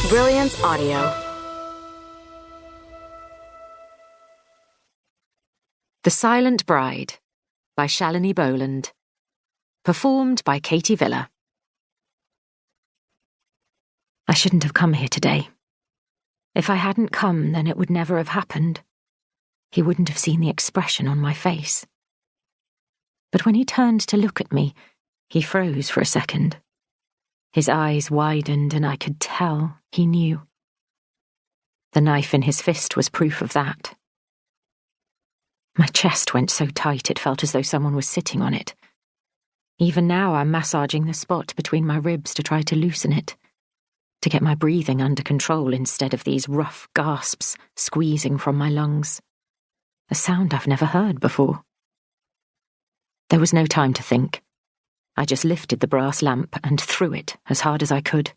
Brilliance Audio. The Silent Bride by Shalini Boland. Performed by Katie Villa. I shouldn't have come here today. If I hadn't come, then it would never have happened. He wouldn't have seen the expression on my face. But when he turned to look at me, he froze for a second. His eyes widened and I could tell he knew. The knife in his fist was proof of that. My chest went so tight it felt as though someone was sitting on it. Even now I'm massaging the spot between my ribs to try to loosen it, to get my breathing under control instead of these rough gasps squeezing from my lungs. A sound I've never heard before. There was no time to think. I just lifted the brass lamp and threw it as hard as I could.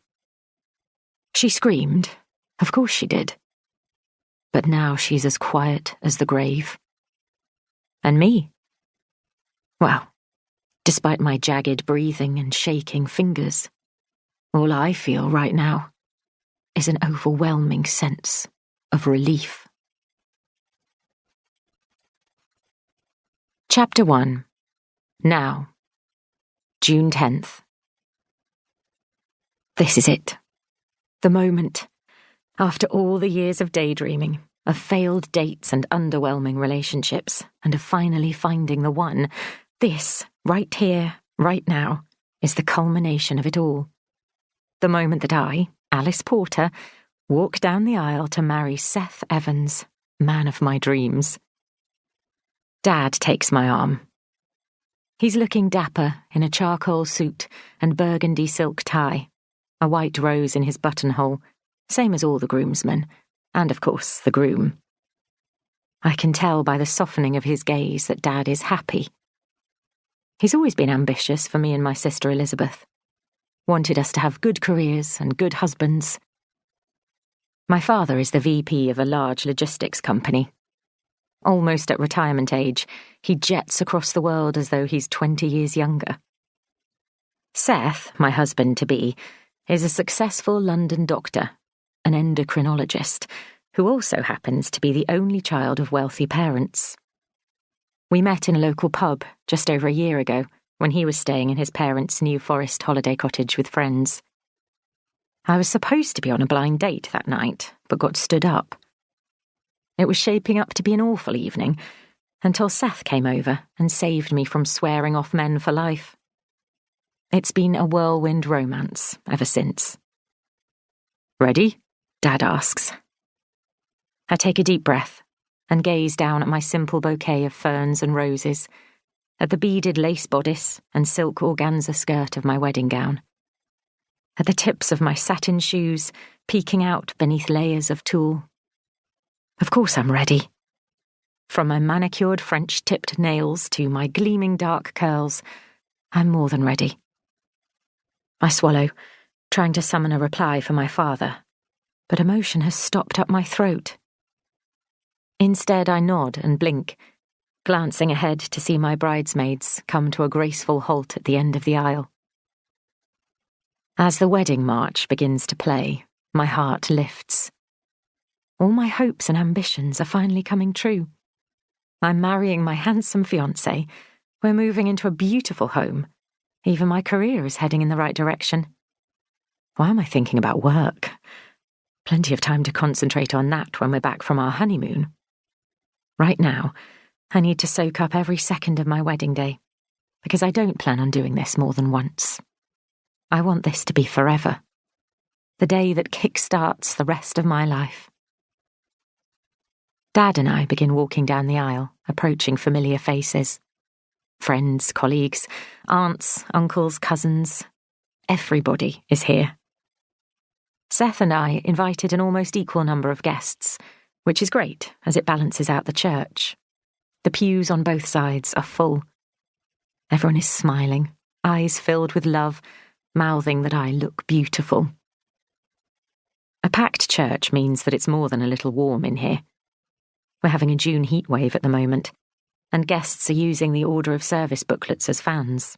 She screamed. Of course she did. But now she's as quiet as the grave. And me? Well, despite my jagged breathing and shaking fingers, all I feel right now is an overwhelming sense of relief. Chapter 1. Now. June 10th. This is it. The moment. After all the years of daydreaming, of failed dates and underwhelming relationships, and of finally finding the one, this, right here, right now, is the culmination of it all. The moment that I, Alice Porter, walk down the aisle to marry Seth Evans, man of my dreams. Dad takes my arm. He's looking dapper in a charcoal suit and burgundy silk tie, a white rose in his buttonhole, same as all the groomsmen, and of course the groom. I can tell by the softening of his gaze that Dad is happy. He's always been ambitious for me and my sister Elizabeth. Wanted us to have good careers and good husbands. My father is the VP of a large logistics company. Almost at retirement age, he jets across the world as though he's 20 years younger. Seth, my husband-to-be, is a successful London doctor, an endocrinologist, who also happens to be the only child of wealthy parents. We met in a local pub just over a year ago when he was staying in his parents' New Forest holiday cottage with friends. I was supposed to be on a blind date that night, but got stood up. It was shaping up to be an awful evening, until Seth came over and saved me from swearing off men for life. It's been a whirlwind romance ever since. Ready? Dad asks. I take a deep breath and gaze down at my simple bouquet of ferns and roses, at the beaded lace bodice and silk organza skirt of my wedding gown, at the tips of my satin shoes peeking out beneath layers of tulle. Of course I'm ready. From my manicured French-tipped nails to my gleaming dark curls, I'm more than ready. I swallow, trying to summon a reply for my father, but emotion has stopped up my throat. Instead, I nod and blink, glancing ahead to see my bridesmaids come to a graceful halt at the end of the aisle. As the wedding march begins to play, my heart lifts. All my hopes and ambitions are finally coming true. I'm marrying my handsome fiancé. We're moving into a beautiful home. Even my career is heading in the right direction. Why am I thinking about work? Plenty of time to concentrate on that when we're back from our honeymoon. Right now, I need to soak up every second of my wedding day, because I don't plan on doing this more than once. I want this to be forever. The day that kickstarts the rest of my life. Dad and I begin walking down the aisle, approaching familiar faces. Friends, colleagues, aunts, uncles, cousins. Everybody is here. Seth and I invited an almost equal number of guests, which is great as it balances out the church. The pews on both sides are full. Everyone is smiling, eyes filled with love, mouthing that I look beautiful. A packed church means that it's more than a little warm in here. We're having a June heatwave at the moment, and guests are using the order of service booklets as fans.